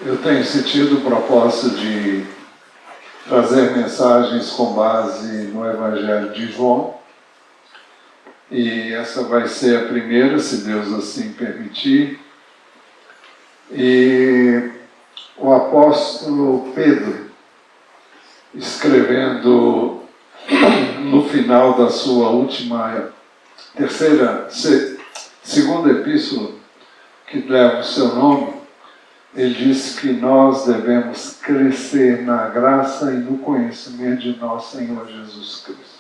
Eu tenho sentido o propósito de trazer mensagens com base no Evangelho de João. E essa vai ser a primeira, se Deus assim permitir. E o apóstolo Pedro, escrevendo no final da sua segunda epístola, que leva o seu nome, ele disse que nós devemos crescer na graça e no conhecimento de nosso Senhor Jesus Cristo.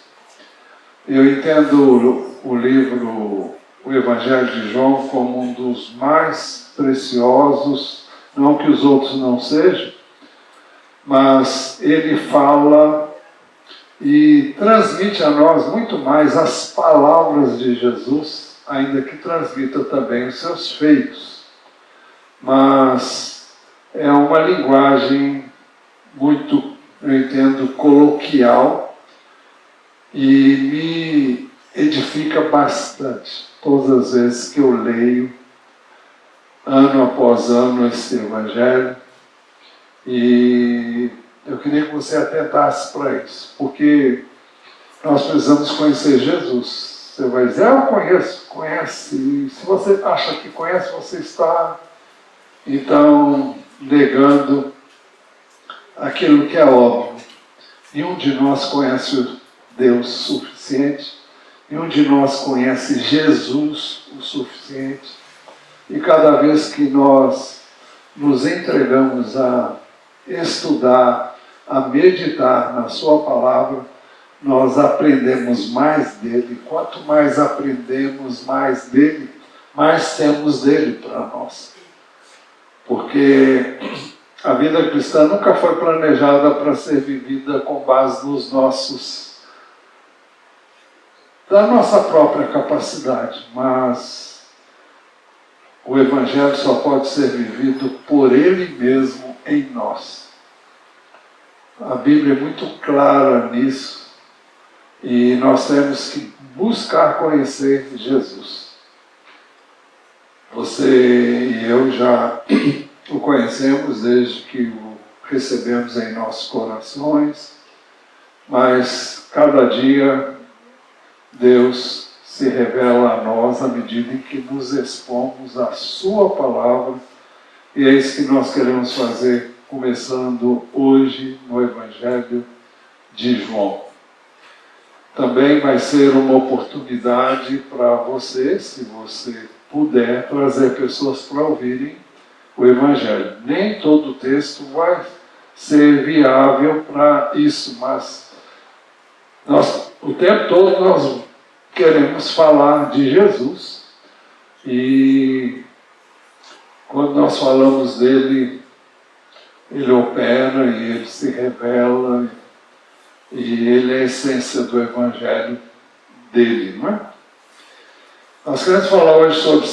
Eu entendo o Evangelho de João como um dos mais preciosos, não que os outros não sejam, mas ele fala e transmite a nós muito mais as palavras de Jesus, ainda que transmita também os seus feitos. Mas é uma linguagem muito, eu entendo, coloquial e me edifica bastante todas as vezes que eu leio, ano após ano, esse Evangelho. E eu queria que você atentasse para isso, porque nós precisamos conhecer Jesus. Você vai dizer, eu conhece. E se você acha que conhece, você está, então, negando aquilo que é óbvio. Nenhum de nós conhece o Deus suficiente, nenhum de nós conhece Jesus o suficiente. E cada vez que nós nos entregamos a estudar, a meditar na sua palavra, nós aprendemos mais dele. Quanto mais aprendemos mais dele, mais temos dele para nós. Porque a vida cristã nunca foi planejada para ser vivida com base da nossa própria capacidade, mas o Evangelho só pode ser vivido por Ele mesmo em nós. A Bíblia é muito clara nisso e nós temos que buscar conhecer Jesus. Você e eu já o conhecemos desde que o recebemos em nossos corações, mas cada dia Deus se revela a nós à medida em que nos expomos à sua palavra, e é isso que nós queremos fazer, começando hoje no Evangelho de João. Também vai ser uma oportunidade para você, se você puder, trazer pessoas para ouvirem o Evangelho. Nem todo texto vai ser viável para isso, mas o tempo todo nós queremos falar de Jesus e quando nós falamos dele, ele opera e ele se revela e ele é a essência do Evangelho dele, não é? Nós queremos falar hoje sobre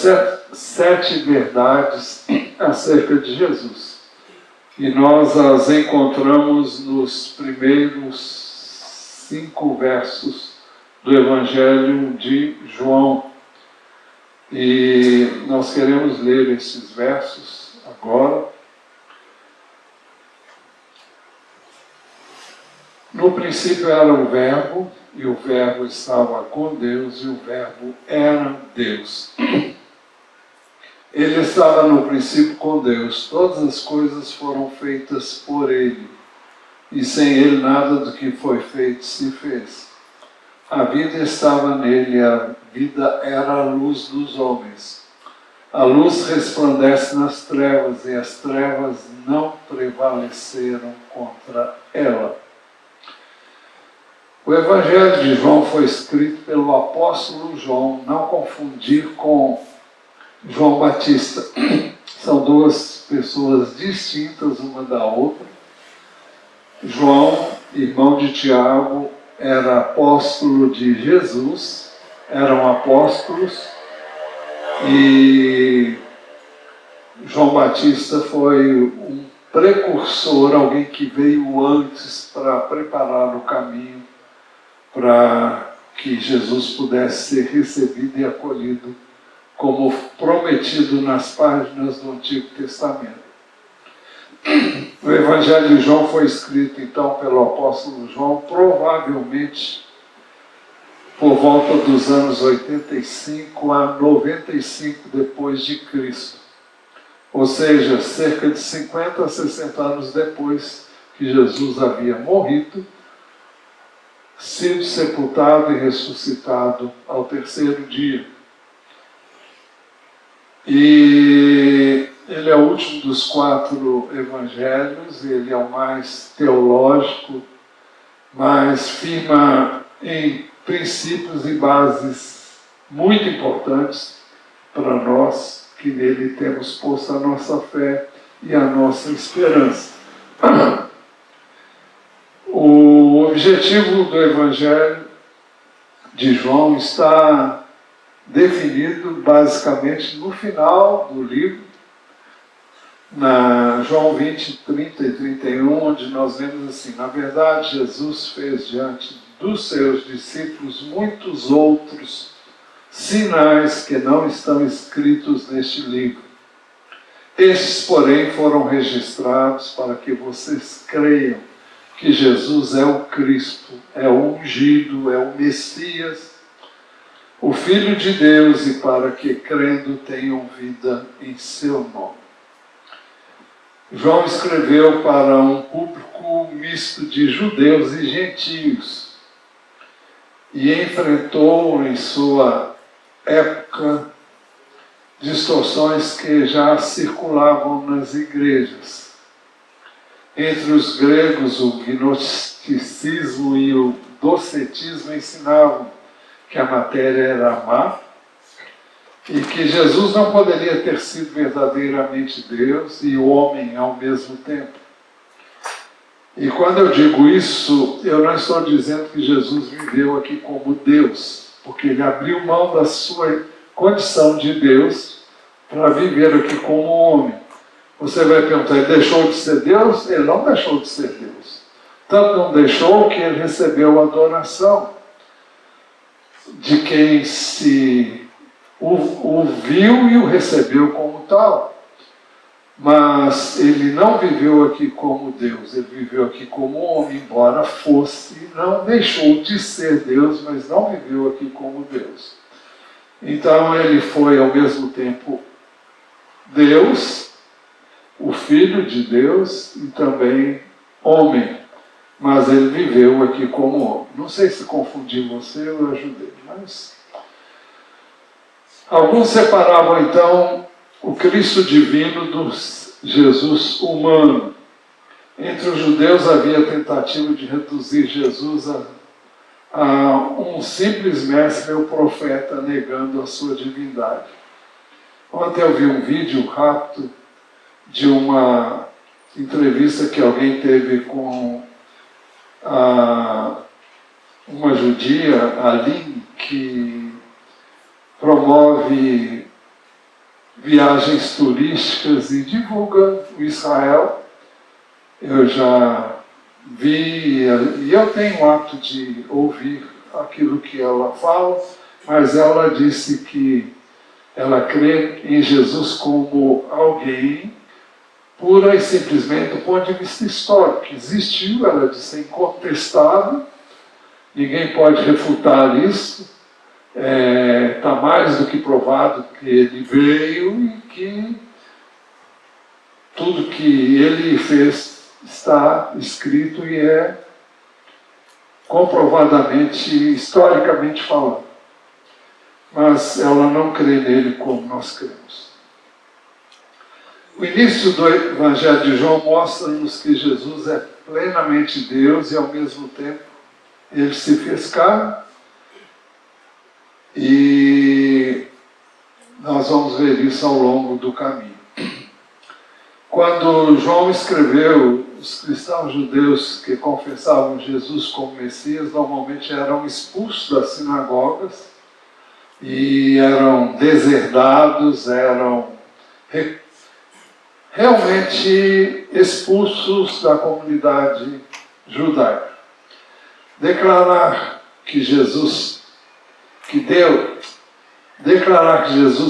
sete verdades acerca de Jesus. E nós as encontramos nos primeiros 5 versos do Evangelho de João. E nós queremos ler esses versos agora. No princípio era o Verbo, e o Verbo estava com Deus, e o Verbo era Deus. Ele estava no princípio com Deus. Todas as coisas foram feitas por Ele, e sem Ele nada do que foi feito se fez. A vida estava nele, a vida era a luz dos homens. A luz resplandece nas trevas, e as trevas não prevaleceram contra ela. O Evangelho de João foi escrito pelo apóstolo João, não confundir com João Batista. São 2 pessoas distintas uma da outra. João, irmão de Tiago, era apóstolo de Jesus, eram apóstolos, e João Batista foi um precursor, alguém que veio antes para preparar o caminho para que Jesus pudesse ser recebido e acolhido como prometido nas páginas do Antigo Testamento. O Evangelho de João foi escrito então pelo apóstolo João, provavelmente por volta dos anos 85 a 95 depois de Cristo. Ou seja, cerca de 50 a 60 anos depois que Jesus havia morrido, sido sepultado e ressuscitado ao terceiro dia. E ele é o último dos 4 evangelhos, ele é o mais teológico, mais firma em princípios e bases muito importantes para nós, que nele temos posto a nossa fé e a nossa esperança. O objetivo do Evangelho de João está definido basicamente no final do livro, na João 20, 30 e 31, onde nós vemos assim: na verdade, Jesus fez diante dos seus discípulos muitos outros sinais que não estão escritos neste livro. Estes, porém, foram registrados para que vocês creiam que Jesus é o Cristo, é o ungido, é o Messias, o Filho de Deus, e para que, crendo, tenham vida em seu nome. João escreveu para um público misto de judeus e gentios e enfrentou em sua época distorções que já circulavam nas igrejas. Entre os gregos, o gnosticismo e o docetismo ensinavam que a matéria era má e que Jesus não poderia ter sido verdadeiramente Deus e homem ao mesmo tempo. E quando eu digo isso, eu não estou dizendo que Jesus viveu aqui como Deus, porque ele abriu mão da sua condição de Deus para viver aqui como homem. Você vai perguntar, ele deixou de ser Deus? Ele não deixou de ser Deus. Tanto não deixou que ele recebeu a adoração de quem o viu e o recebeu como tal. Mas ele não viveu aqui como Deus, ele viveu aqui como homem, embora fosse, não deixou de ser Deus, mas não viveu aqui como Deus. Então ele foi ao mesmo tempo Deus, o Filho de Deus e também homem, mas ele viveu aqui como homem. Não sei se confundi você ou eu ajudei, mas alguns separavam então o Cristo divino do Jesus humano. Entre os judeus havia a tentativa de reduzir Jesus a um simples mestre ou profeta, negando a sua divindade. Ontem eu vi um vídeo rápido de uma entrevista que alguém teve com uma judia, a Aline, que promove viagens turísticas e divulga o Israel. Eu já vi, e eu tenho o hábito de ouvir aquilo que ela fala, mas ela disse que ela crê em Jesus como alguém pura e simplesmente do ponto de vista histórico. Existiu, ela disse, incontestável, ninguém pode refutar isso. Está mais do que provado que ele veio e que tudo que ele fez está escrito e é comprovadamente, historicamente falando. Mas ela não crê nele como nós cremos. O início do Evangelho de João mostra-nos que Jesus é plenamente Deus e ao mesmo tempo ele se fez carne. E nós vamos ver isso ao longo do caminho. Quando João escreveu, os cristãos judeus que confessavam Jesus como Messias normalmente eram expulsos das sinagogas e eram deserdados, eram realmente expulsos da comunidade judaica. Declarar que Jesus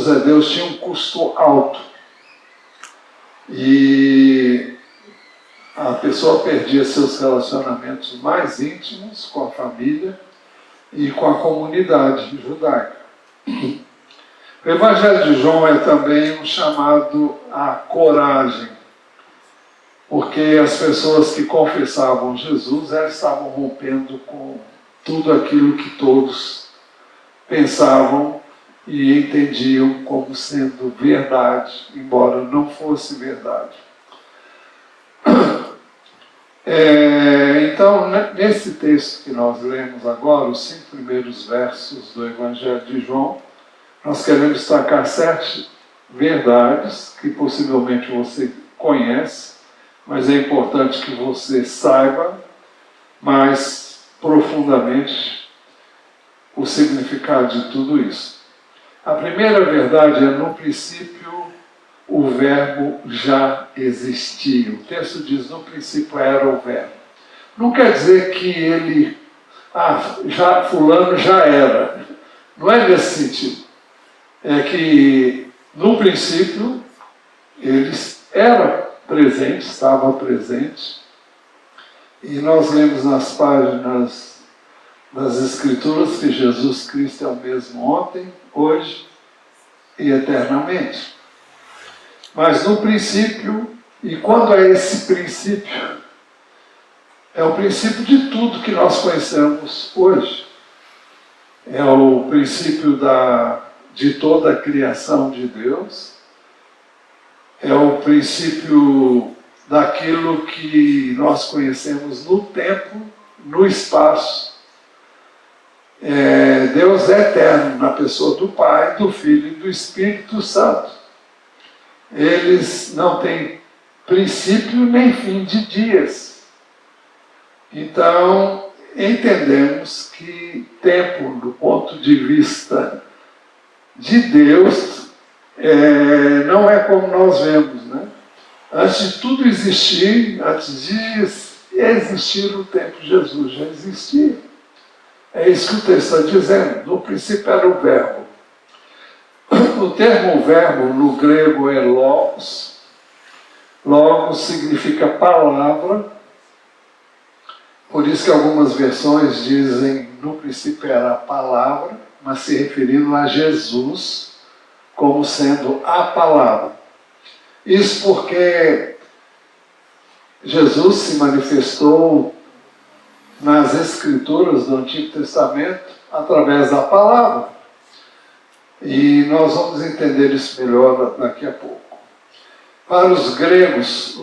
é Deus tinha um custo alto. E a pessoa perdia seus relacionamentos mais íntimos com a família e com a comunidade judaica. O Evangelho de João é também um chamado à coragem, porque as pessoas que confessavam Jesus, elas estavam rompendo com tudo aquilo que todos pensavam e entendiam como sendo verdade, embora não fosse verdade. Então, nesse texto que nós lemos agora, os 5 primeiros versos do Evangelho de João, nós queremos destacar 7 verdades que possivelmente você conhece, mas é importante que você saiba mais profundamente o significado de tudo isso. A primeira verdade é: no princípio o verbo já existia. O texto diz: no princípio era o verbo. Não quer dizer que ele, fulano já era. Não é nesse sentido. É que no princípio ele era presente, estava presente. E nós lemos nas páginas das Escrituras que Jesus Cristo é o mesmo ontem, hoje e eternamente. Mas no princípio, e quando é esse princípio? É o princípio de tudo que nós conhecemos hoje. É o princípio de toda a criação de Deus. É o princípio daquilo que nós conhecemos no tempo, no espaço. Deus é eterno na pessoa do Pai, do Filho e do Espírito Santo. Eles não têm princípio nem fim de dias. Então, entendemos que tempo, do ponto de vista de Deus, não é como nós vemos, né? Antes de tudo existir, antes de existir o tempo de Jesus, já existia. É isso que o texto está dizendo. No princípio era o verbo. O termo verbo no grego é logos. Logos significa palavra. Por isso que algumas versões dizem no princípio era a palavra, mas se referindo a Jesus como sendo a palavra. Isso porque Jesus se manifestou nas Escrituras do Antigo Testamento através da palavra. E nós vamos entender isso melhor daqui a pouco. Para os gregos,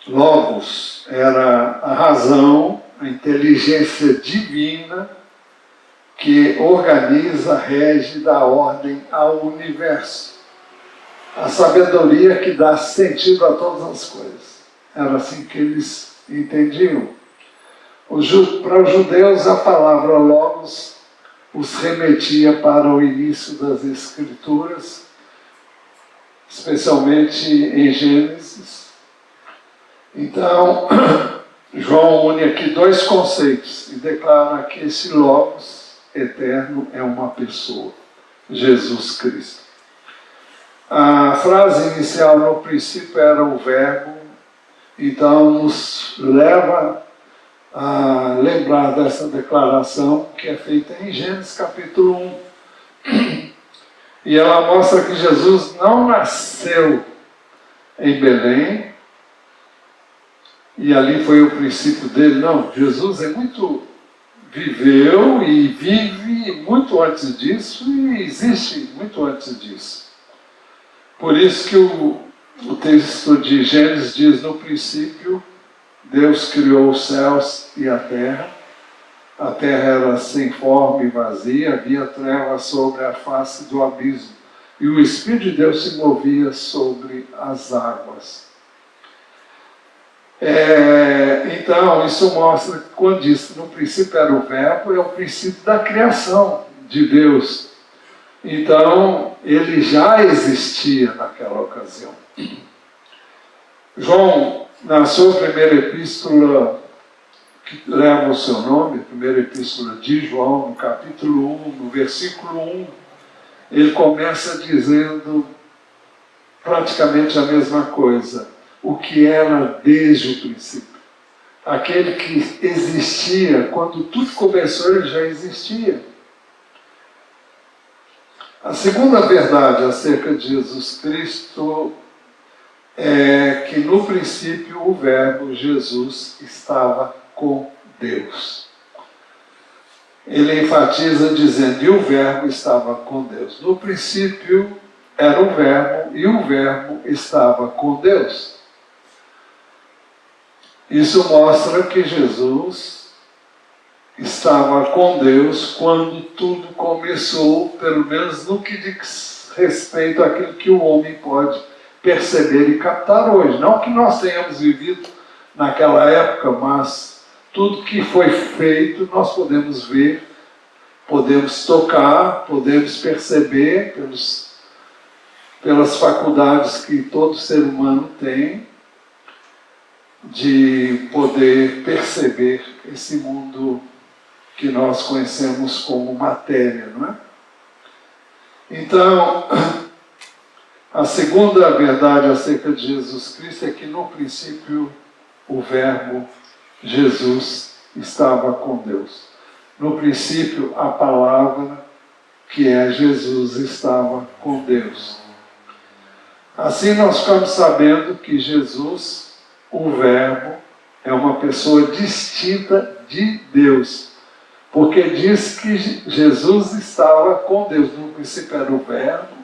logos era a razão, a inteligência divina que organiza, rege, dá ordem ao universo. A sabedoria que dá sentido a todas as coisas. Era assim que eles entendiam. Para os judeus, a palavra logos os remetia para o início das Escrituras, especialmente em Gênesis. Então, João une aqui 2 conceitos e declara que esse logos eterno é uma pessoa, Jesus Cristo. A frase inicial, no princípio era o verbo, então nos leva a lembrar dessa declaração que é feita em Gênesis capítulo 1. E ela mostra que Jesus não nasceu em Belém, e ali foi o princípio dele. Não, Jesus viveu e vive muito antes disso e existe muito antes disso. Por isso que o texto de Gênesis diz: no princípio Deus criou os céus e a terra era sem forma e vazia, havia trevas sobre a face do abismo, e o Espírito de Deus se movia sobre as águas. Então, isso mostra que quando diz no princípio era o verbo, é o princípio da criação de Deus. Então, ele já existia naquela ocasião. João, na sua primeira epístola, que leva o seu nome, a primeira epístola de João, no capítulo 1, no versículo 1, ele começa dizendo praticamente a mesma coisa. o que era desde o princípio. Aquele que existia, quando tudo começou, ele já existia. A segunda verdade acerca de Jesus Cristo é que no princípio o Verbo Jesus estava com Deus. Ele enfatiza dizendo, e o Verbo estava com Deus. No princípio era o Verbo, e o Verbo estava com Deus. Isso mostra que Jesus estava com Deus quando tudo começou, pelo menos no que diz respeito àquilo que o homem pode perceber e captar hoje. Não que nós tenhamos vivido naquela época, mas tudo que foi feito nós podemos ver, podemos tocar, podemos perceber pelas faculdades que todo ser humano tem de poder perceber esse mundo que nós conhecemos como matéria, não é? Então, a segunda verdade acerca de Jesus Cristo é que no princípio o Verbo Jesus estava com Deus. No princípio a palavra que é Jesus estava com Deus. Assim nós ficamos sabendo que Jesus, o Verbo, é uma pessoa distinta de Deus. Porque diz que Jesus estava com Deus. No princípio era o Verbo,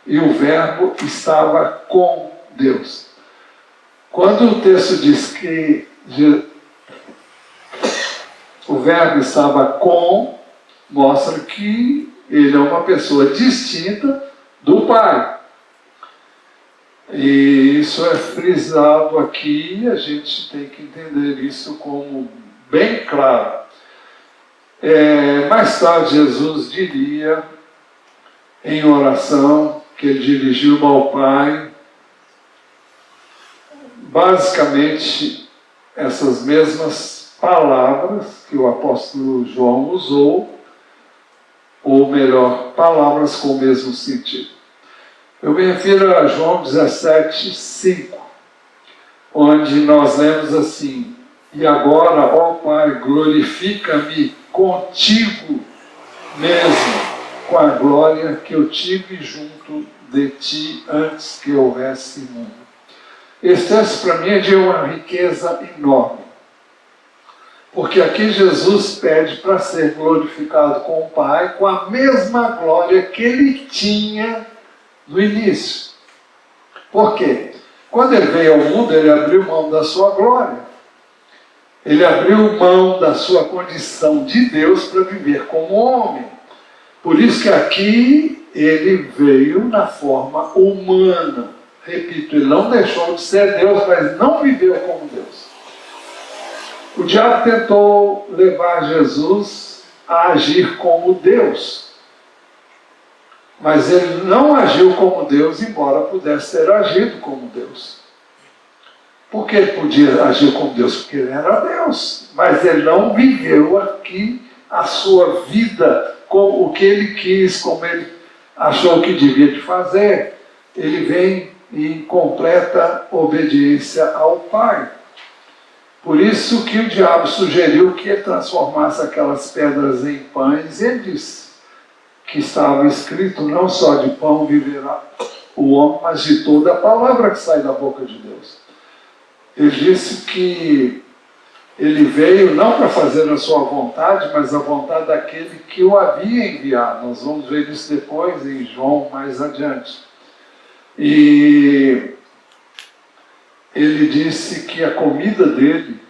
e o Verbo estava com Deus. Quando o texto diz que o Verbo estava com, mostra que ele é uma pessoa distinta do Pai. E isso é frisado aqui, e a gente tem que entender isso como bem claro. Mais tarde Jesus diria, em oração, que ele dirigiu ao Pai, basicamente essas mesmas palavras que o apóstolo João usou, ou melhor, palavras com o mesmo sentido. Eu me refiro a João 17:5, onde nós lemos assim, e agora, ó Pai, glorifica-me contigo mesmo, com a glória que eu tive junto de ti antes que houvesse mundo. Esse texto para mim é de uma riqueza enorme, porque aqui Jesus pede para ser glorificado com o Pai, com a mesma glória que ele tinha no início. Por quê? Quando ele veio ao mundo, ele abriu mão da sua glória. Ele abriu mão da sua condição de Deus para viver como homem. Por isso que aqui ele veio na forma humana. Repito, ele não deixou de ser Deus, mas não viveu como Deus. O diabo tentou levar Jesus a agir como Deus. Mas ele não agiu como Deus, embora pudesse ter agido como Deus. Por que ele podia agir como Deus? Porque ele era Deus. Mas ele não viveu aqui a sua vida com o que ele quis, como ele achou que devia de fazer. Ele vem em completa obediência ao Pai. Por isso que o diabo sugeriu que ele transformasse aquelas pedras em pães. Ele disse que estava escrito, não só de pão viverá o homem, mas de toda a palavra que sai da boca de Deus. Ele disse que ele veio não para fazer a sua vontade, mas a vontade daquele que o havia enviado. Nós vamos ver isso depois em João, mais adiante. E ele disse que a comida dele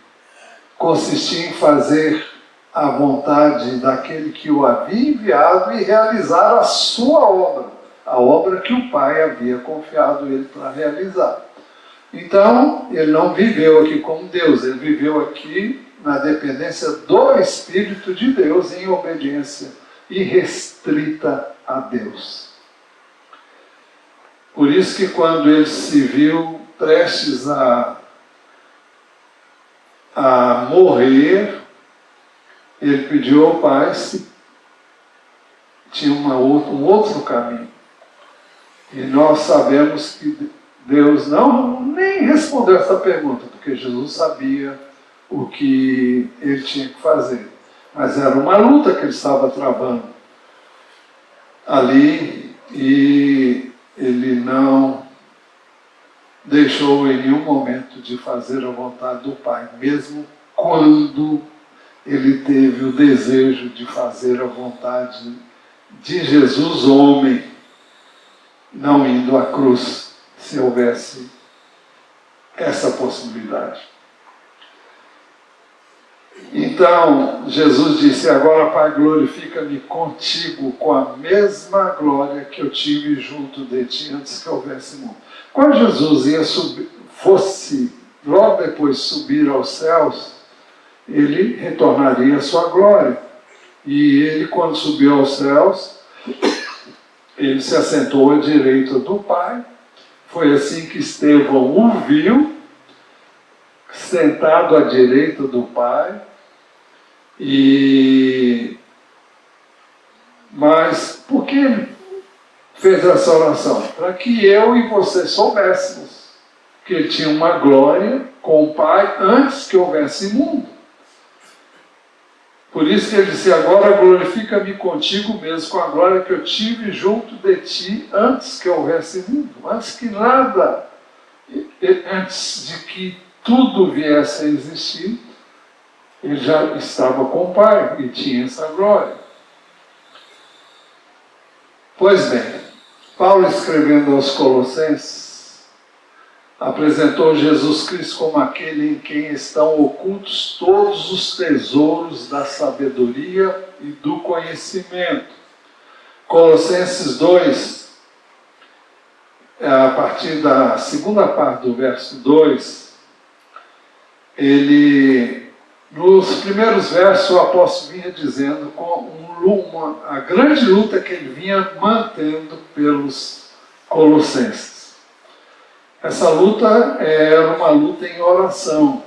consistia em fazer a vontade daquele que o havia enviado e realizar a sua obra, a obra que o Pai havia confiado ele para realizar. Então, ele não viveu aqui como Deus, ele viveu aqui na dependência do Espírito de Deus, em obediência irrestrita a Deus. Por isso que quando ele se viu prestes a morrer, ele pediu ao Pai se tinha um outro caminho. E nós sabemos que Deus nem respondeu essa pergunta, porque Jesus sabia o que ele tinha que fazer. Mas era uma luta que ele estava travando ali, e ele não deixou em nenhum momento de fazer a vontade do Pai, mesmo quando ele teve o desejo de fazer a vontade de Jesus, homem, não indo à cruz, se houvesse essa possibilidade. Então, Jesus disse: agora, Pai, glorifica-me contigo com a mesma glória que eu tive junto de ti antes que houvesse mundo. Quando Jesus fosse logo depois subir aos céus, ele retornaria à sua glória. E ele, quando subiu aos céus, ele se assentou à direita do Pai. Foi assim que Estevão o viu, sentado à direita do Pai. Mas por que ele fez essa oração? Para que eu e você soubéssemos que ele tinha uma glória com o Pai antes que houvesse mundo. Por isso que ele disse: agora glorifica-me contigo mesmo, com a glória que eu tive junto de ti antes que houvesse mundo, antes que nada, antes de que tudo viesse a existir, ele já estava com o Pai e tinha essa glória. Pois bem, Paulo, escrevendo aos Colossenses, apresentou Jesus Cristo como aquele em quem estão ocultos todos os tesouros da sabedoria e do conhecimento. Colossenses 2, a partir da segunda parte do verso 2, nos primeiros versos, o apóstolo vinha dizendo a grande luta que ele vinha mantendo pelos colossenses. Essa luta era uma luta em oração.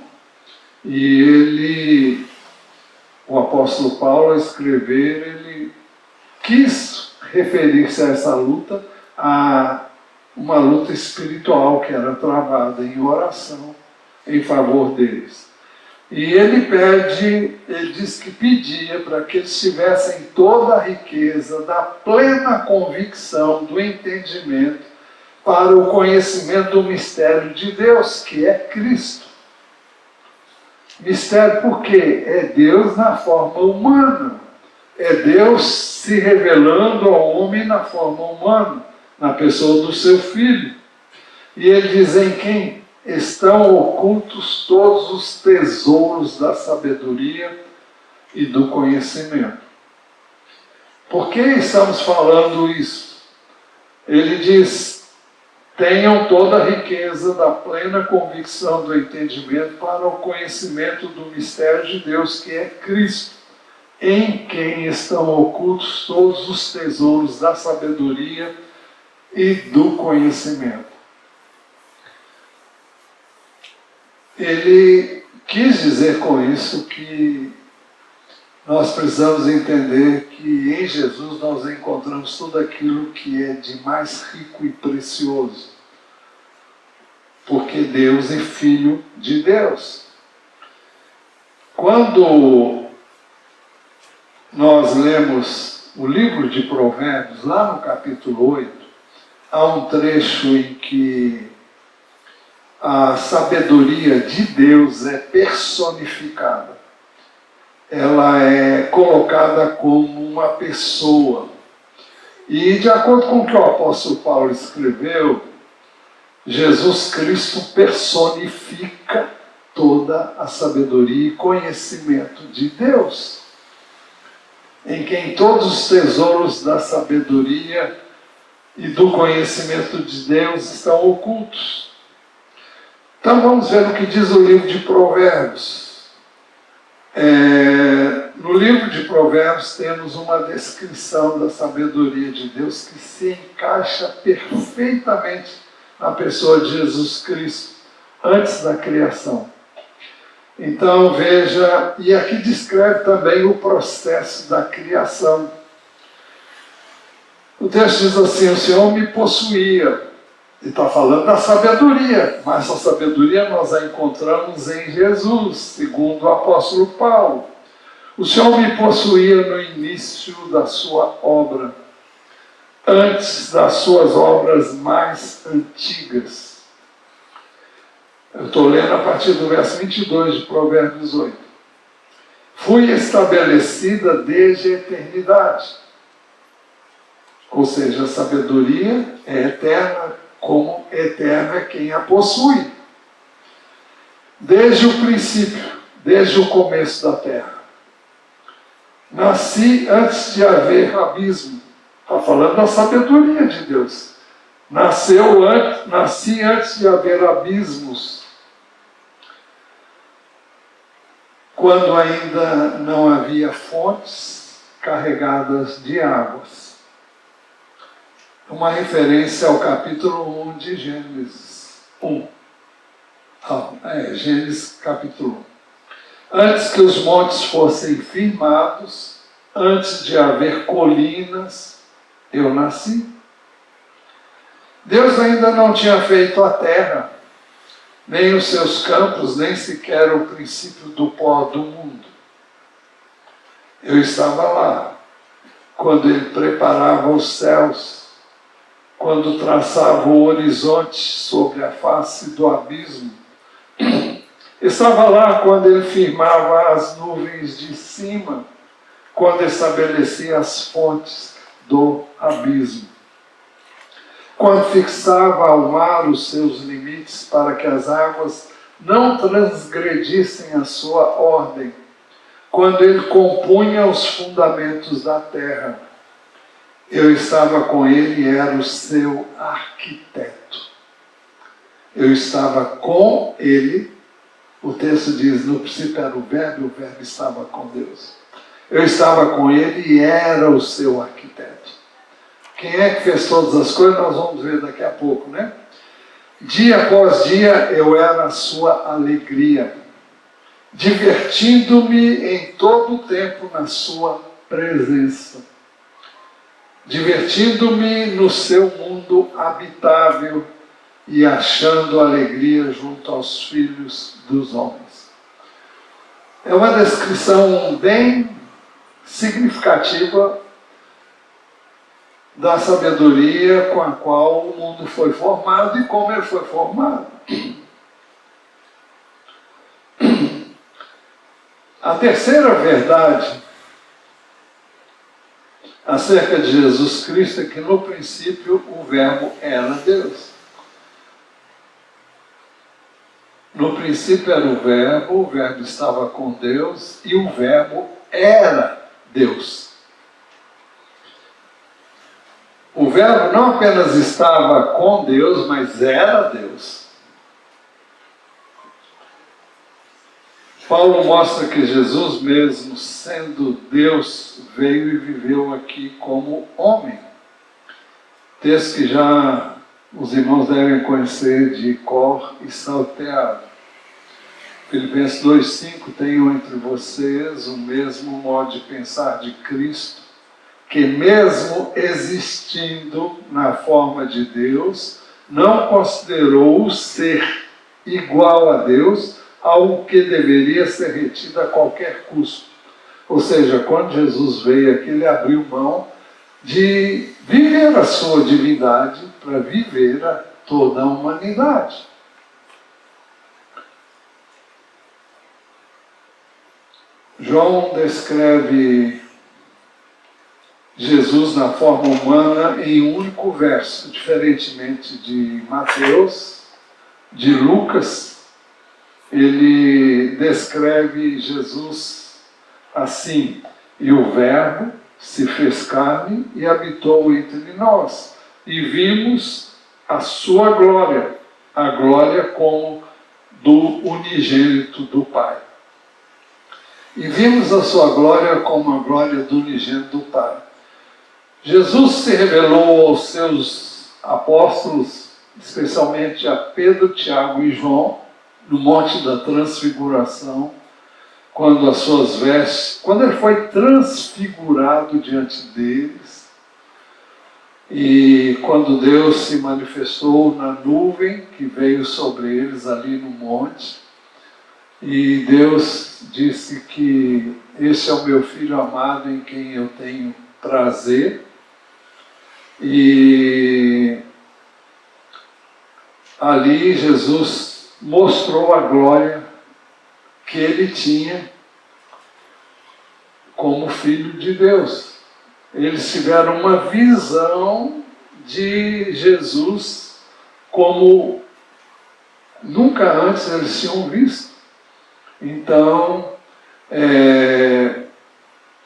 E o apóstolo Paulo, ao escrever, ele quis referir-se a essa luta, a uma luta espiritual que era travada em oração em favor deles. E ele diz que pedia para que eles tivessem toda a riqueza da plena convicção, do entendimento, para o conhecimento do mistério de Deus, que é Cristo. Mistério por quê? É Deus na forma humana. É Deus se revelando ao homem na forma humana, na pessoa do seu Filho. E ele diz: em quem estão ocultos todos os tesouros da sabedoria e do conhecimento. Por que estamos falando isso? Ele diz: tenham toda a riqueza da plena convicção do entendimento para o conhecimento do mistério de Deus, que é Cristo, em quem estão ocultos todos os tesouros da sabedoria e do conhecimento. Ele quis dizer com isso que nós precisamos entender que em Jesus nós encontramos tudo aquilo que é de mais rico e precioso. Porque Deus é Filho de Deus. Quando nós lemos o livro de Provérbios, lá no capítulo 8, há um trecho em que a sabedoria de Deus é personificada. Ela é colocada como uma pessoa. E de acordo com o que o apóstolo Paulo escreveu, Jesus Cristo personifica toda a sabedoria e conhecimento de Deus, em quem todos os tesouros da sabedoria e do conhecimento de Deus estão ocultos. Então vamos ver o que diz o livro de Provérbios. No livro de Provérbios temos uma descrição da sabedoria de Deus que se encaixa perfeitamente na pessoa de Jesus Cristo, antes da criação. Então veja, e aqui descreve também o processo da criação. O texto diz assim: o Senhor me possuía, Ele está falando da sabedoria, mas a sabedoria nós a encontramos em Jesus, segundo o apóstolo Paulo. O Senhor me possuía no início da sua obra, antes das suas obras mais antigas. Eu estou lendo a partir do verso 22 de Provérbios 8. Fui estabelecida desde a eternidade. Ou seja, a sabedoria é eterna, como eterna é quem a possui. Desde o princípio, desde o começo da terra. Nasci antes de haver abismo. Está falando da sabedoria de Deus. Nasci antes de haver abismos. Quando ainda não havia fontes carregadas de águas. Uma referência ao capítulo 1 de Gênesis 1. Gênesis capítulo 1. Antes que os montes fossem firmados, antes de haver colinas, eu nasci. Deus ainda não tinha feito a terra, nem os seus campos, nem sequer o princípio do pó do mundo. Eu estava lá, quando Ele preparava os céus, quando traçava o horizonte sobre a face do abismo. Estava lá quando Ele firmava as nuvens de cima, quando estabelecia as fontes do abismo. Quando fixava ao mar os seus limites para que as águas não transgredissem a sua ordem. Quando Ele compunha os fundamentos da terra. Eu estava com Ele e era o seu arquiteto. Eu estava com Ele. O texto diz, no princípio era o verbo estava com Deus. Eu estava com Ele e era o seu arquiteto. Quem é que fez todas as coisas, nós vamos ver daqui a pouco, né? Dia após dia eu era a sua alegria, divertindo-me em todo o tempo na sua presença, divertindo-me no seu mundo habitável e achando alegria junto aos filhos dos homens. É uma descrição bem significativa da sabedoria com a qual o mundo foi formado e como ele foi formado. A terceira verdade acerca de Jesus Cristo é que no princípio o Verbo era Deus. No princípio era o Verbo estava com Deus e o Verbo era Deus. O Verbo não apenas estava com Deus, mas era Deus. Paulo mostra que Jesus mesmo, sendo Deus, veio e viveu aqui como homem. Texto que já os irmãos devem conhecer de cor e salteado. Filipenses 2,5, tenham entre vocês o mesmo modo de pensar de Cristo, que mesmo existindo na forma de Deus, não considerou o ser igual a Deus, algo que deveria ser retido a qualquer custo. Ou seja, quando Jesus veio aqui, Ele abriu mão de viver a sua divindade para viver a toda a humanidade. João descreve Jesus na forma humana em um único verso, diferentemente de Mateus, de Lucas. Ele descreve Jesus assim: e o Verbo se fez carne e habitou entre nós, e vimos a sua glória, a glória como do unigênito do Pai. E vimos a sua glória como a glória do unigênito do Pai. Jesus se revelou aos seus apóstolos, especialmente a Pedro, Tiago e João, no Monte da Transfiguração, quando as suas vestes, quando ele foi transfigurado diante deles, E quando Deus se manifestou na nuvem que veio sobre eles ali no monte, e Deus disse que esse é o meu filho amado em quem eu tenho prazer, e ali Jesus mostrou a glória que ele tinha como filho de Deus. Eles tiveram uma visão de Jesus como nunca antes eles tinham visto. Então,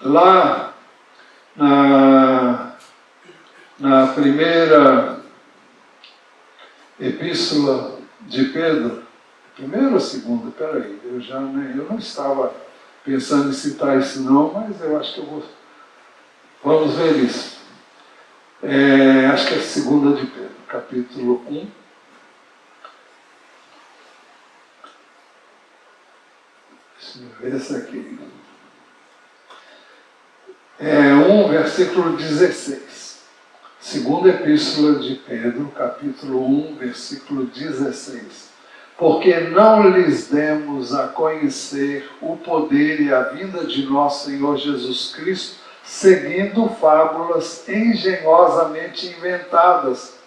lá na primeira epístola de Pedro, primeira ou segunda? Peraí, eu não estava pensando em citar isso não, mas eu acho que eu vou. Vamos ver isso. Acho que é a segunda de Pedro, capítulo 1. Deixa eu ver esse aqui. 1, versículo 16. Segunda epístola de Pedro, capítulo 1, versículo 16. Porque não lhes demos a conhecer o poder e a vinda de nosso Senhor Jesus Cristo, seguindo fábulas engenhosamente inventadas,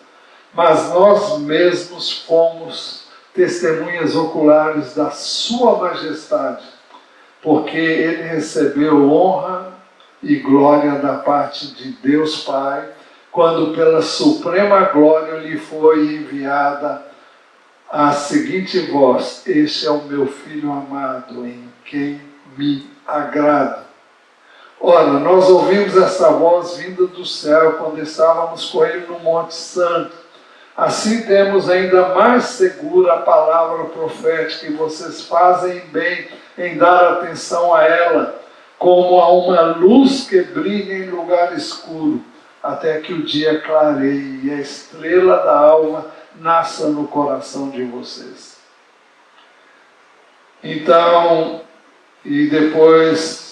mas nós mesmos fomos testemunhas oculares da sua majestade, porque ele recebeu honra e glória da parte de Deus Pai, quando pela suprema glória lhe foi enviada a seguinte voz: este é o meu Filho amado, em quem me agrado. Ora, nós ouvimos essa voz vinda do céu quando estávamos com ele no Monte Santo. Assim temos ainda mais segura a palavra profética, e vocês fazem bem em dar atenção a ela, como a uma luz que brilha em lugar escuro, até que o dia clareie e a estrela da alva nasça no coração de vocês. Então, e depois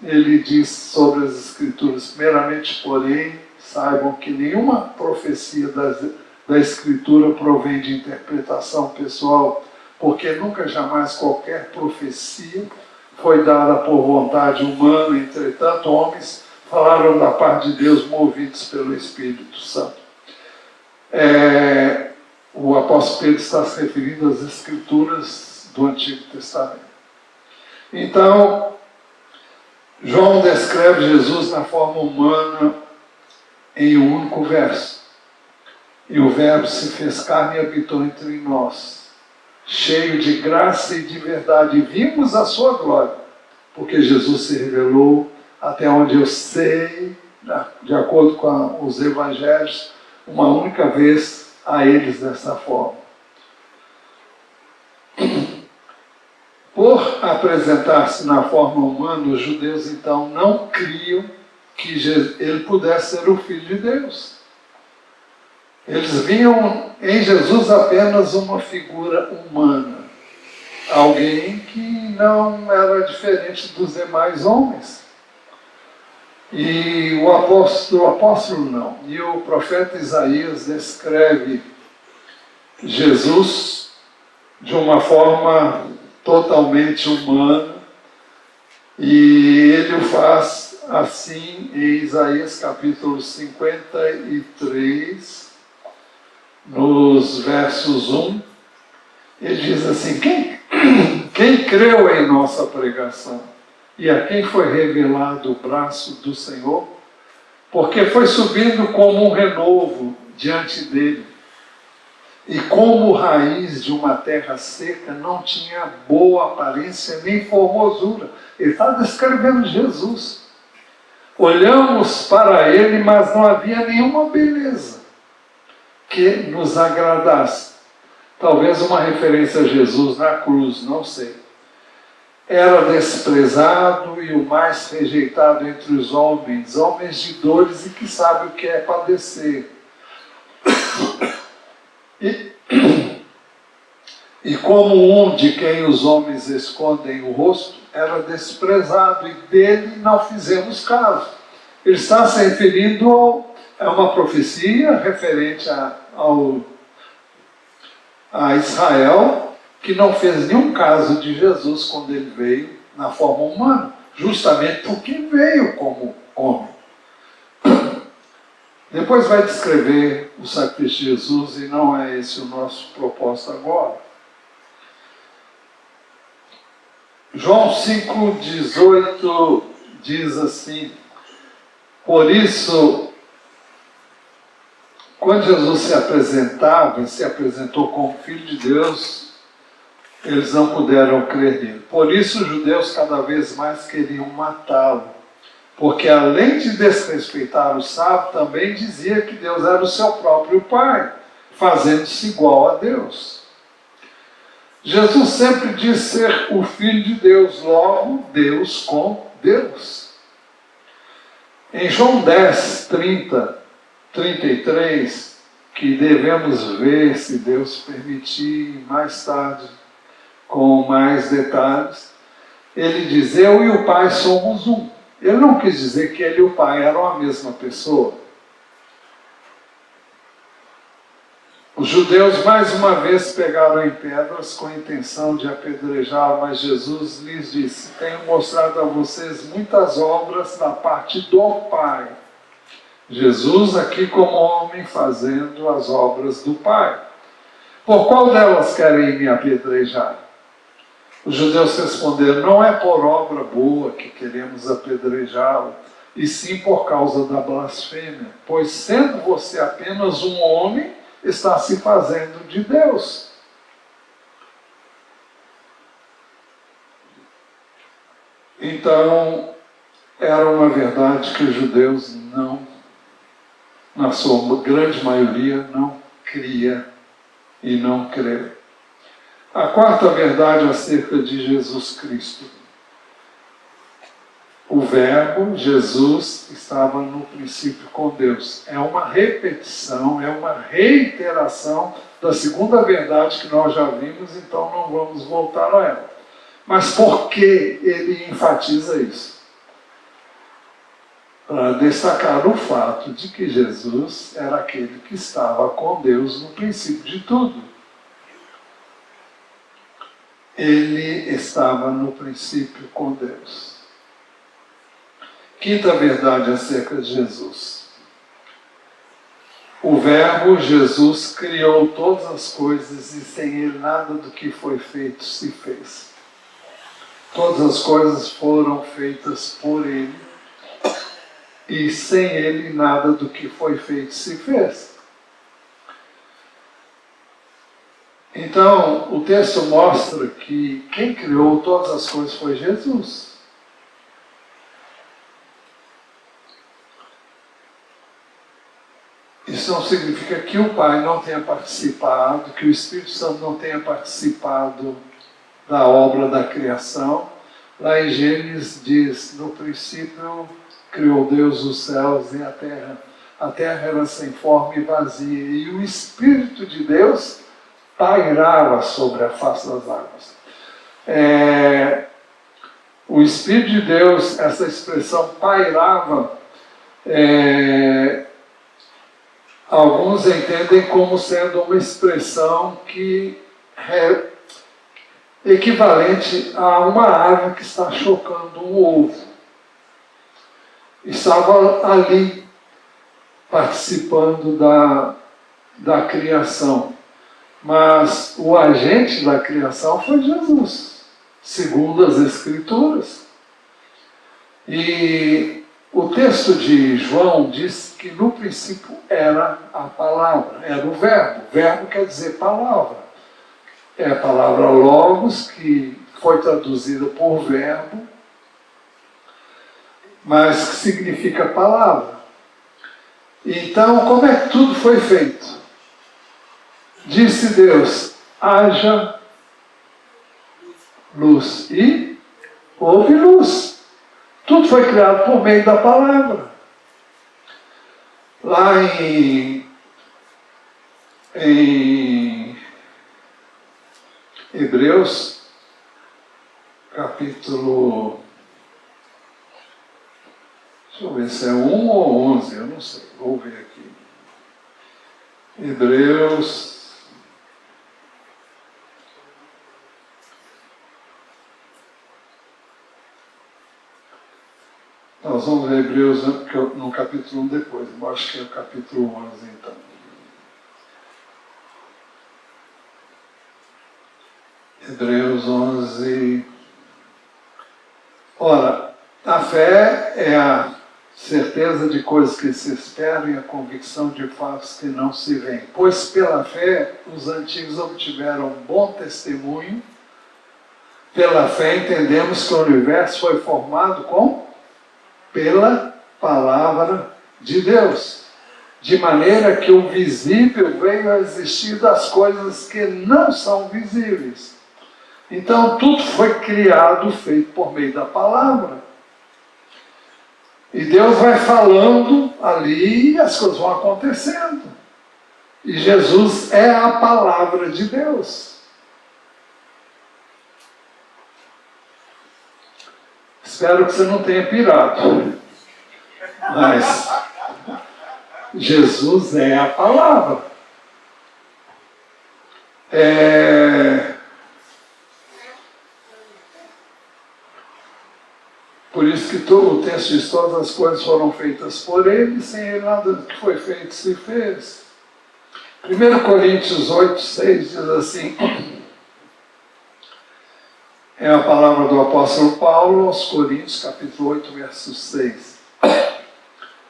ele diz sobre as Escrituras: primeiramente, porém, saibam que nenhuma profecia da Escritura provém de interpretação pessoal, porque nunca jamais qualquer profecia foi dada por vontade humana. Entretanto, homens falaram da parte de Deus movidos pelo Espírito Santo. O apóstolo Pedro está se referindo às Escrituras do Antigo Testamento. Então, João descreve Jesus na forma humana em um único verso. E o Verbo se fez carne e habitou entre nós, cheio de graça e de verdade. E vimos a sua glória, porque Jesus se revelou, até onde eu sei, de acordo com os evangelhos, uma única vez a eles dessa forma. Por apresentar-se na forma humana, os judeus então não criam que ele pudesse ser o Filho de Deus. Eles viam em Jesus apenas uma figura humana, alguém que não era diferente dos demais homens. E o apóstolo não, e o profeta Isaías descreve Jesus de uma forma totalmente humana, e ele o faz assim em Isaías capítulo 53, nos versos 1, ele diz assim: quem creu em nossa pregação, e a quem foi revelado o braço do Senhor? Porque foi subindo como um renovo diante dele, e como raiz de uma terra seca, não tinha boa aparência nem formosura. Ele está descrevendo Jesus. Olhamos para ele, mas não havia nenhuma beleza que nos agradasse. Talvez uma referência a Jesus na cruz, não sei. Era desprezado e o mais rejeitado entre os homens, homens de dores e que sabe o que é padecer. E como um de quem os homens escondem o rosto, era desprezado, e dele não fizemos caso. Ele está se referindo é uma profecia referente a Israel, que não fez nenhum caso de Jesus quando ele veio na forma humana, justamente porque veio como homem. Depois vai descrever o sacrifício de Jesus, e não é esse o nosso propósito agora. João 5,18 diz assim: por isso, quando Jesus se apresentou como Filho de Deus, eles não puderam crer nele. Por isso os judeus cada vez mais queriam matá-lo, porque além de desrespeitar o sábado, também dizia que Deus era o seu próprio Pai, fazendo-se igual a Deus. Jesus sempre diz ser o Filho de Deus, logo Deus com Deus. Em João 10, 30, 33, que devemos ver, se Deus permitir, mais tarde, com mais detalhes, ele diz: eu e o Pai somos um. Ele não quis dizer que ele e o Pai eram a mesma pessoa. Os judeus mais uma vez pegaram em pedras com a intenção de apedrejá-lo, mas Jesus lhes disse: tenho mostrado a vocês muitas obras da parte do Pai. Jesus aqui como homem fazendo as obras do Pai. Por qual delas querem me apedrejar? Os judeus responderam: não é por obra boa que queremos apedrejá-lo, e sim por causa da blasfêmia, pois sendo você apenas um homem, está se fazendo de Deus. Então, era uma verdade que os judeus não, na sua grande maioria, não cria e não crê. A quarta verdade acerca de Jesus Cristo: o Verbo, Jesus, estava no princípio com Deus. É uma repetição, é uma reiteração da segunda verdade que nós já vimos, então não vamos voltar a ela. Mas por que ele enfatiza isso? Para destacar o fato de que Jesus era aquele que estava com Deus no princípio de tudo. Ele estava no princípio com Deus. Quinta verdade acerca de Jesus: o Verbo, Jesus, criou todas as coisas e sem ele nada do que foi feito se fez. Todas as coisas foram feitas por ele e sem ele nada do que foi feito se fez. Então, o texto mostra que quem criou todas as coisas foi Jesus. Isso não significa que o Pai não tenha participado, que o Espírito Santo não tenha participado da obra da criação. Lá em Gênesis diz: no princípio criou Deus os céus e a terra era sem forma e vazia, e o Espírito de Deus pairava sobre a face das águas. O Espírito de Deus, essa expressão pairava, alguns entendem como sendo uma expressão que é equivalente a uma ave que está chocando um ovo. Estava ali, participando da criação. Mas o agente da criação foi Jesus, segundo as Escrituras. E o texto de João diz que no princípio era a palavra, era o verbo. Verbo quer dizer palavra. É a palavra logos, que foi traduzida por verbo, mas que significa palavra. Então, como é que tudo foi feito? Disse Deus: haja luz, e houve luz. Tudo foi criado por meio da palavra. Lá em Hebreus, Deixa eu ver se é 1 ou 11, eu não sei, vou ver aqui. Hebreus. Nós vamos ver Hebreus no capítulo 1 depois, eu acho que é o capítulo 11 então. Hebreus 11. Ora, a fé é a certeza de coisas que se esperam e a convicção de fatos que não se veem. Pois pela fé os antigos obtiveram bom testemunho. Pela fé entendemos que o universo foi formado pela palavra de Deus, de maneira que o visível veio a existir das coisas que não são visíveis. Então tudo foi criado, feito por meio da palavra. E Deus vai falando ali e as coisas vão acontecendo. E Jesus é a palavra de Deus. Espero que você não tenha pirado. Mas Jesus é a palavra. Por isso que o texto diz: todas as coisas foram feitas por ele, sem ele nada do que foi feito se fez. 1 Coríntios 8, 6 diz assim, é a palavra do apóstolo Paulo aos Coríntios, capítulo 8, verso 6.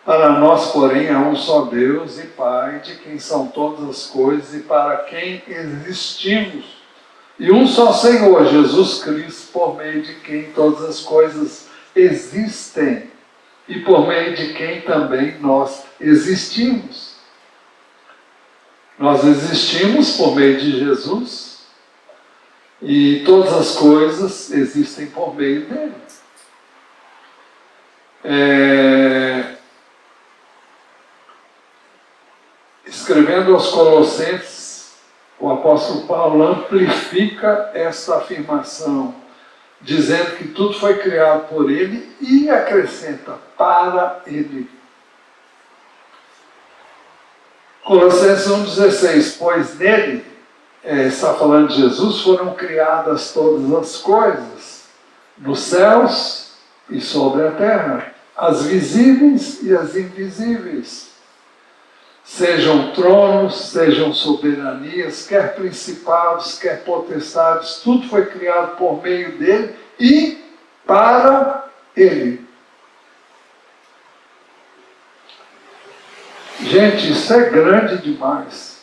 Para nós, porém, há um só Deus e Pai, de quem são todas as coisas e para quem existimos. E um só Senhor, Jesus Cristo, por meio de quem todas as coisas existem e por meio de quem também nós existimos. Nós existimos por meio de Jesus e todas as coisas existem por meio dele. Escrevendo aos Colossenses, o apóstolo Paulo amplifica essa afirmação, dizendo que tudo foi criado por ele e acrescenta para ele. Colossenses 1,16, pois nele, está falando de Jesus, foram criadas todas as coisas, nos céus e sobre a terra, as visíveis e as invisíveis. Sejam tronos, sejam soberanias, quer principados, quer potestades, tudo foi criado por meio dele e para ele. Gente, isso é grande demais.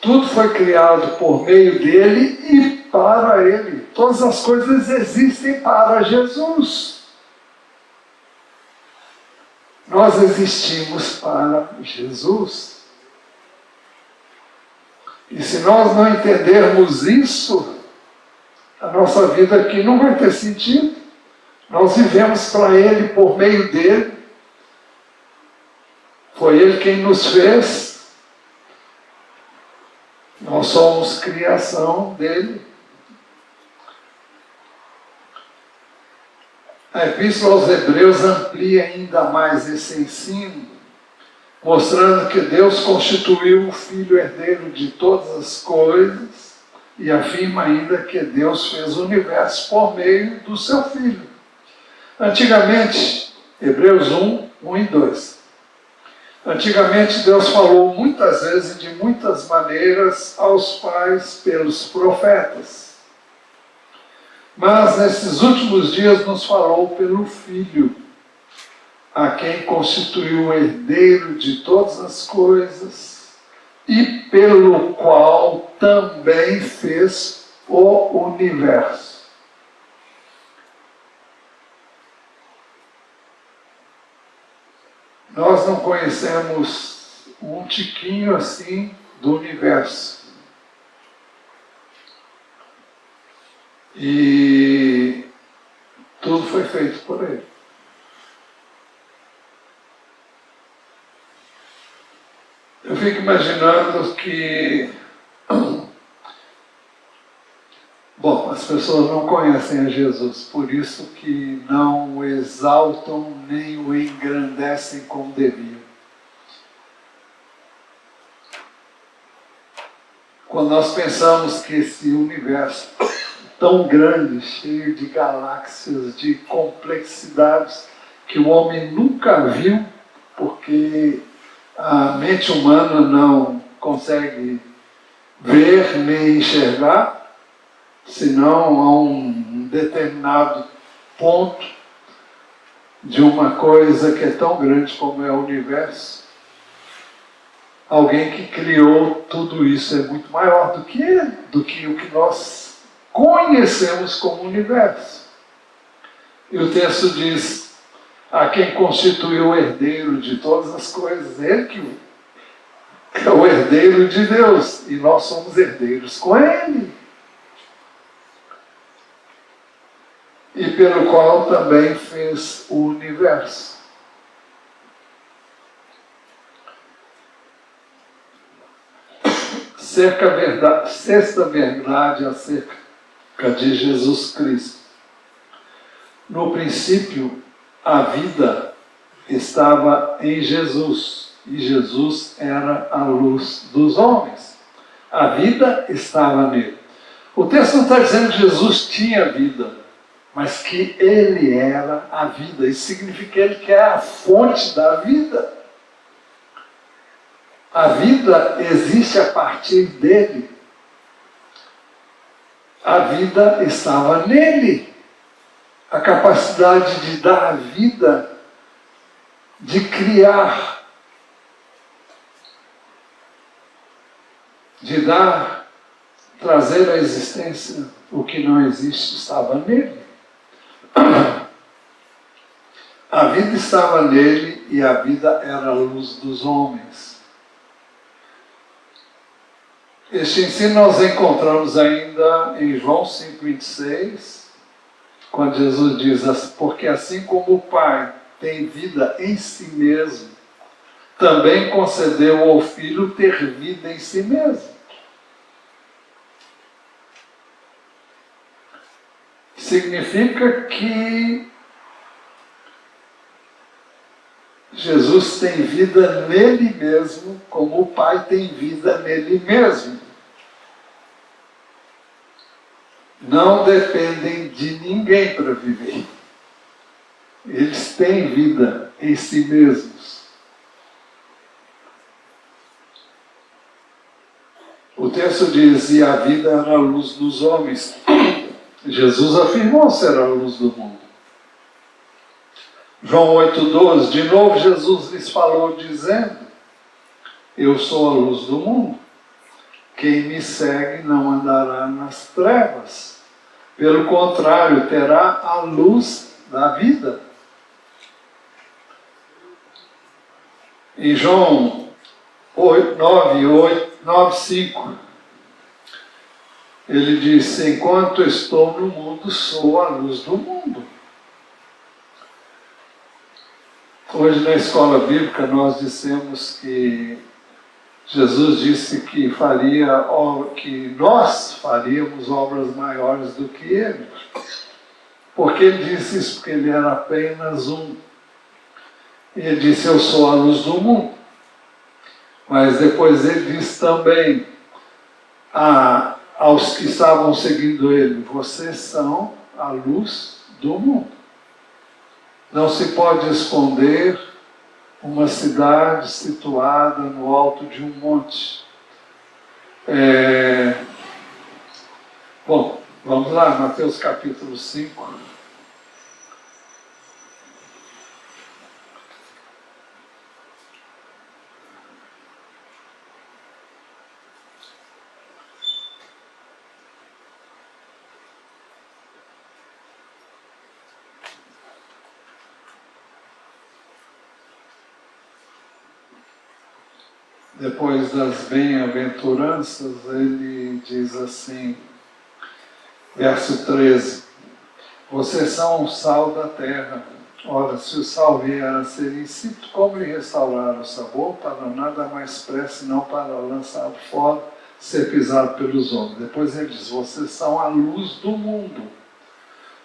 Tudo foi criado por meio dele e para ele. Todas as coisas existem para Jesus. Nós existimos para Jesus. E se nós não entendermos isso, a nossa vida aqui não vai ter sentido. Nós vivemos para ele, por meio dele. Foi ele quem nos fez. Nós somos criação dele. A Epístola aos Hebreus amplia ainda mais esse ensino, mostrando que Deus constituiu o Filho herdeiro de todas as coisas e afirma ainda que Deus fez o universo por meio do seu Filho. Antigamente, Hebreus 1, 1 e 2. Antigamente Deus falou muitas vezes e de muitas maneiras aos pais pelos profetas. Mas nesses últimos dias nos falou pelo Filho, a quem constituiu o herdeiro de todas as coisas e pelo qual também fez o universo. Nós não conhecemos um tiquinho assim do universo. E tudo foi feito por ele. Eu fico imaginando que Bom, as pessoas não conhecem a Jesus, por isso que não o exaltam nem o engrandecem como deviam. Quando nós pensamos que esse universo tão grande, cheio de galáxias, de complexidades, que o homem nunca viu, porque a mente humana não consegue ver nem enxergar, senão a um determinado ponto de uma coisa que é tão grande como é o universo. Alguém que criou tudo isso é muito maior do que ele, do que o que nós conhecemos como universo. E o texto diz, a quem constituiu o herdeiro de todas as coisas, ele que é o herdeiro de Deus, e nós somos herdeiros com ele. E pelo qual também fez o universo. Sexta verdade acerca de Jesus Cristo. No princípio, a vida estava em Jesus, e Jesus era a luz dos homens. A vida estava nele. O texto não está dizendo que Jesus tinha vida, mas que ele era a vida. Isso significa ele que é a fonte da vida. A vida existe a partir dele. A vida estava nele. A capacidade de dar vida, de criar, de trazer à existência o que não existe, estava nele. A vida estava nele e a vida era a luz dos homens. Este ensino nós encontramos ainda em João 5,26, quando Jesus diz, porque assim como o Pai tem vida em si mesmo, também concedeu ao Filho ter vida em si mesmo. Significa que Jesus tem vida nele mesmo, como o Pai tem vida nele mesmo. Não dependem de ninguém para viver. Eles têm vida em si mesmos. O texto diz, e a vida era a luz dos homens. Jesus afirmou ser a luz do mundo. João 8,12, de novo Jesus lhes falou dizendo, eu sou a luz do mundo. Quem me segue não andará nas trevas. Pelo contrário, terá a luz da vida. Em João 9,5, ele disse, enquanto estou no mundo, sou a luz do mundo. Hoje na escola bíblica nós dissemos que Jesus disse que nós faríamos obras maiores do que ele. Por que ele disse isso? Porque ele era apenas um. Ele disse, eu sou a luz do mundo. Mas depois ele disse também aos que estavam seguindo ele, vocês são a luz do mundo. Não se pode esconder uma cidade situada no alto de um monte. Bom, vamos lá, Mateus capítulo 5. Depois das bem-aventuranças, ele diz assim, verso 13, vocês são o sal da terra. Ora, se o sal vier a ser insípido, como lhe restaurar o sabor? Para nada mais preste, não para lançado fora, ser pisado pelos homens. Depois ele diz, vocês são a luz do mundo.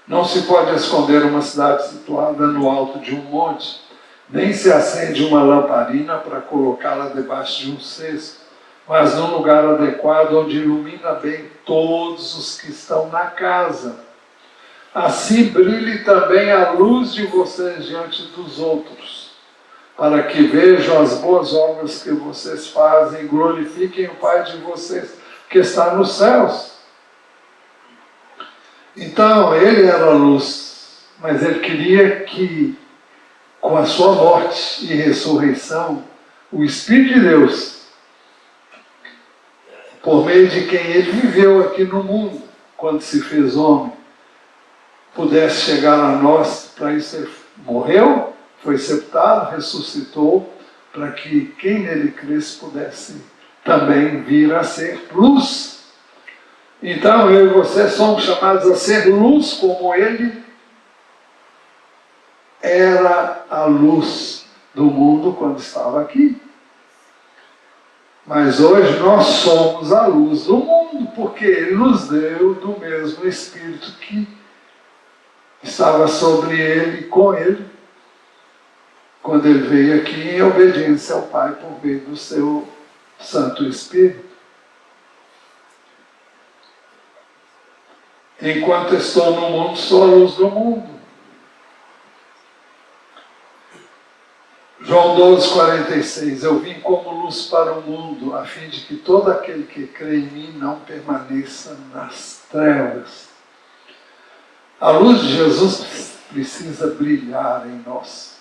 Não se pode esconder uma cidade situada no alto de um monte, nem se acende uma lamparina para colocá-la debaixo de um cesto, mas num lugar adequado onde ilumina bem todos os que estão na casa. Assim brilhe também a luz de vocês diante dos outros, para que vejam as boas obras que vocês fazem e glorifiquem o Pai de vocês que está nos céus. Então, ele era a luz, mas ele queria que, com a sua morte e ressurreição, o Espírito de Deus, por meio de quem ele viveu aqui no mundo, quando se fez homem, pudesse chegar a nós. Para isso ele morreu, foi sepultado, ressuscitou, para que quem nele cresce pudesse também vir a ser luz. Então eu e você somos chamados a ser luz como ele era a luz do mundo quando estava aqui. Mas hoje nós somos a luz do mundo, porque ele nos deu do mesmo Espírito que estava sobre ele e com ele, quando ele veio aqui em obediência ao Pai por meio do seu Santo Espírito. Enquanto estou no mundo, sou a luz do mundo. João 12:46, eu vim como luz para o mundo, a fim de que todo aquele que crê em mim não permaneça nas trevas. A luz de Jesus precisa brilhar em nós.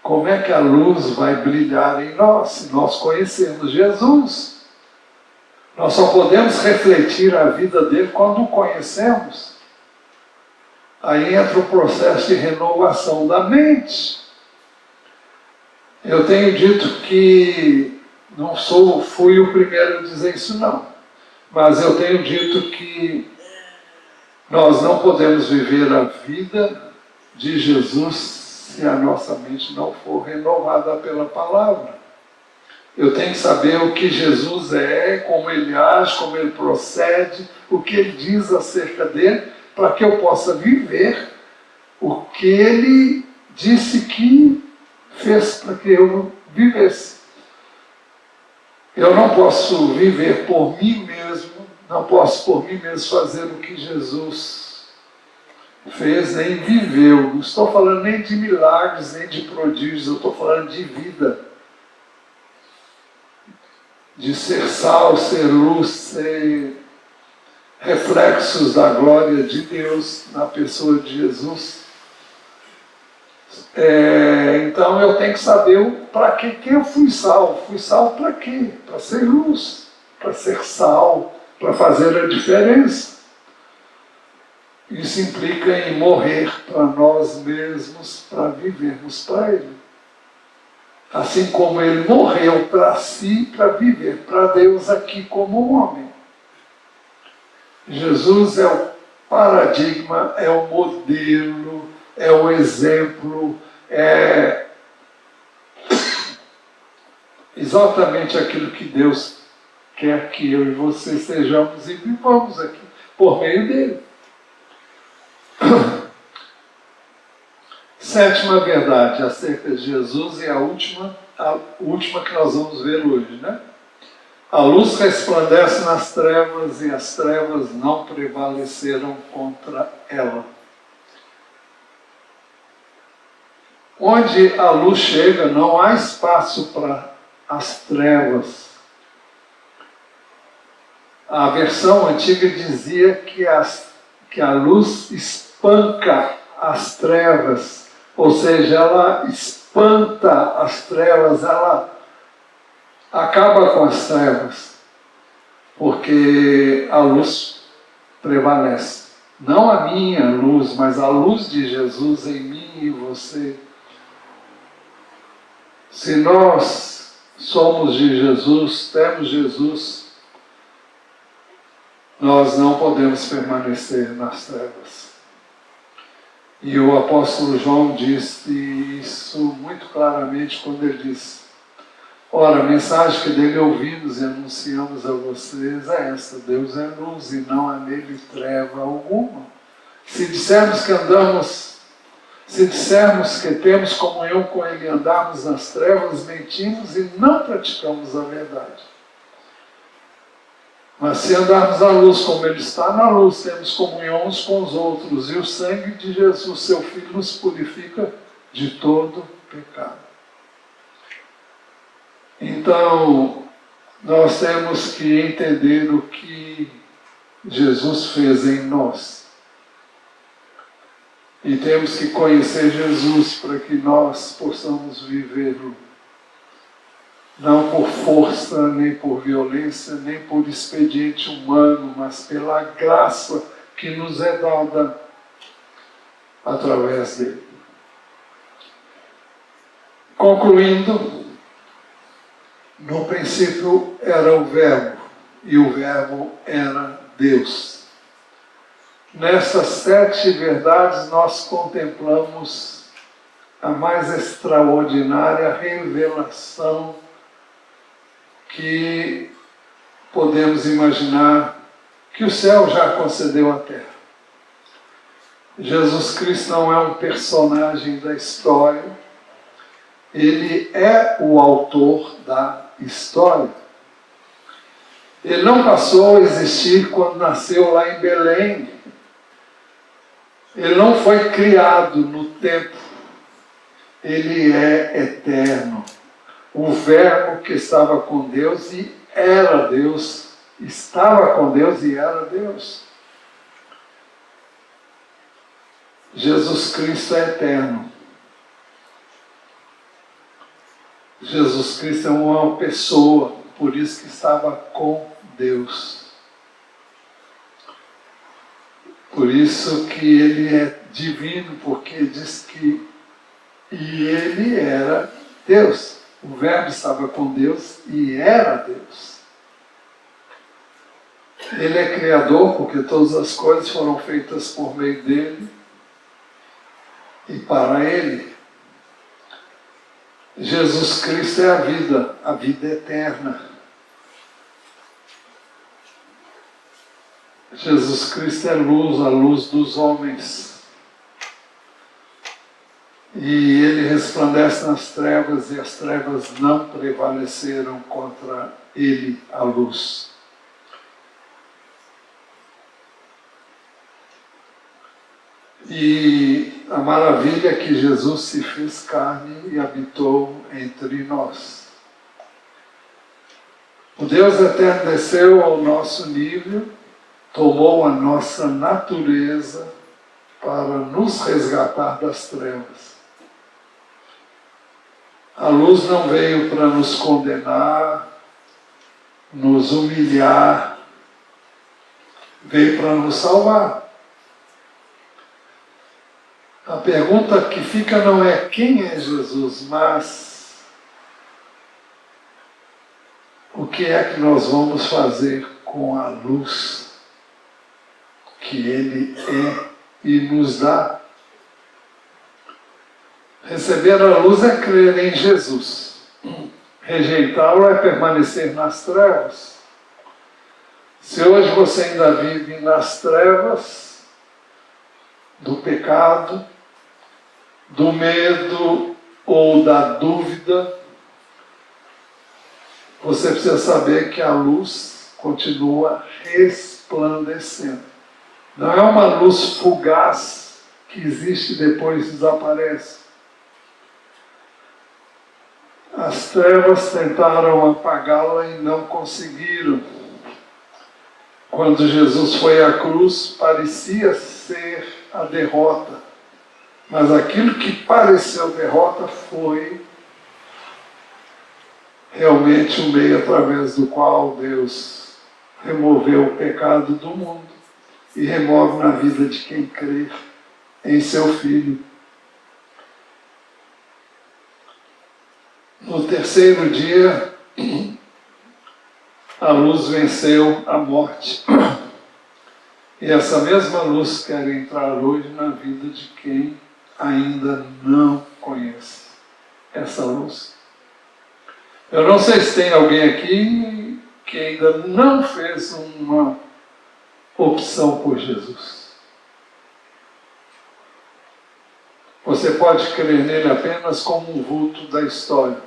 Como é que a luz vai brilhar em nós se nós conhecemos Jesus? Nós só podemos refletir a vida dele quando o conhecemos. Aí entra o processo de renovação da mente. Eu tenho dito que fui o primeiro a dizer isso não, mas eu tenho dito que nós não podemos viver a vida de Jesus se a nossa mente não for renovada pela palavra. Eu tenho que saber o que Jesus é, como ele age, como ele procede, o que ele diz acerca dele, para que eu possa viver o que ele disse que fez para que eu vivesse. Eu não posso viver por mim mesmo, não posso por mim mesmo fazer o que Jesus fez, nem viveu. Não estou falando nem de milagres, nem de prodígios, eu estou falando de vida. De ser sal, ser luz, ser reflexos da glória de Deus na pessoa de Jesus. Então eu tenho que saber para que eu fui salvo. Fui salvo para quê? Para ser luz, para ser sal, para fazer a diferença. Isso implica em morrer para nós mesmos, para vivermos para Ele. Assim como Ele morreu para si, para viver para Deus aqui como homem. Jesus é o paradigma, é o modelo, é o exemplo, é exatamente aquilo que Deus quer que eu e você sejamos e vivamos aqui, por meio dele. Sétima verdade acerca de Jesus e a última que nós vamos ver hoje, né? A luz resplandece nas trevas e as trevas não prevaleceram contra ela. Onde a luz chega, não há espaço para as trevas. A versão antiga dizia que a luz espanca as trevas, ou seja, ela espanta as trevas, ela acaba com as trevas, porque a luz prevalece. Não a minha luz, mas a luz de Jesus em mim e você. Se nós somos de Jesus, temos Jesus, nós não podemos permanecer nas trevas. E o apóstolo João disse isso muito claramente quando ele disse: Ora, a mensagem que dele ouvimos e anunciamos a vocês é essa: Deus é luz e não há nele treva alguma. Se dissermos que temos comunhão com ele e andarmos nas trevas, mentimos e não praticamos a verdade. Mas se andarmos à luz como ele está na luz, temos comunhão uns com os outros, e o sangue de Jesus, seu Filho, nos purifica de todo pecado. Então, nós temos que entender o que Jesus fez em nós. E temos que conhecer Jesus para que nós possamos vivê-lo. Não por força, nem por violência, nem por expediente humano, mas pela graça que nos é dada através dele. Concluindo, no princípio era o Verbo, e o Verbo era Deus. Nessas 7 verdades nós contemplamos a mais extraordinária revelação que podemos imaginar que o céu já concedeu à terra. Jesus Cristo não é um personagem da história, ele é o autor da história. Ele não passou a existir quando nasceu lá em Belém. Ele não foi criado no tempo. Ele é eterno. O Verbo que estava com Deus e era Deus, estava com Deus e era Deus. Jesus Cristo é eterno. Jesus Cristo é uma pessoa, por isso que estava com Deus. Por isso que ele é divino, porque diz que ele era Deus. O Verbo estava com Deus e era Deus. Ele é Criador, porque todas as coisas foram feitas por meio dele e para ele. Jesus Cristo é a vida eterna. Jesus Cristo é luz, a luz dos homens. E ele resplandece nas trevas, e as trevas não prevaleceram contra ele, a luz. E a maravilha é que Jesus se fez carne e habitou entre nós. O Deus eterno desceu ao nosso nível, tomou a nossa natureza para nos resgatar das trevas. A luz não veio para nos condenar, nos humilhar, veio para nos salvar. A pergunta que fica não é quem é Jesus, mas o que é que nós vamos fazer com a luz que ele é e nos dá. Receber a luz é crer em Jesus. Rejeitá-lo é permanecer nas trevas. Se hoje você ainda vive nas trevas do pecado, do medo ou da dúvida, você precisa saber que a luz continua resplandecendo. Não é uma luz fugaz que existe e depois desaparece. As trevas tentaram apagá-la e não conseguiram. Quando Jesus foi à cruz, parecia ser a derrota. Mas aquilo que pareceu derrota foi realmente o meio através do qual Deus removeu o pecado do mundo e remove na vida de quem crê em seu Filho. No terceiro dia, a luz venceu a morte. E essa mesma luz quer entrar hoje na vida de quem ainda não conhece essa luz. Eu não sei se tem alguém aqui que ainda não fez uma opção por Jesus. Você pode crer nele apenas como um vulto da história,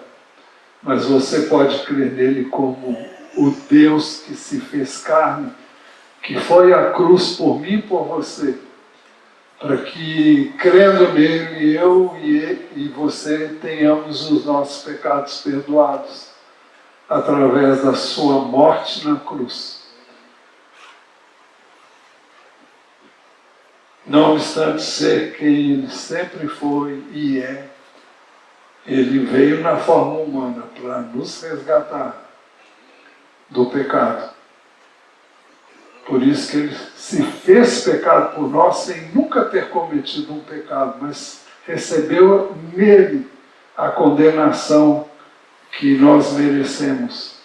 mas você pode crer nele como o Deus que se fez carne, que foi à cruz por mim e por você, para que, crendo nele, eu e você tenhamos os nossos pecados perdoados, através da sua morte na cruz. Não obstante ser quem ele sempre foi e é, ele veio na forma humana para nos resgatar do pecado. Por isso que ele se fez pecado por nós sem nunca ter cometido um pecado, mas recebeu nele a condenação que nós merecemos.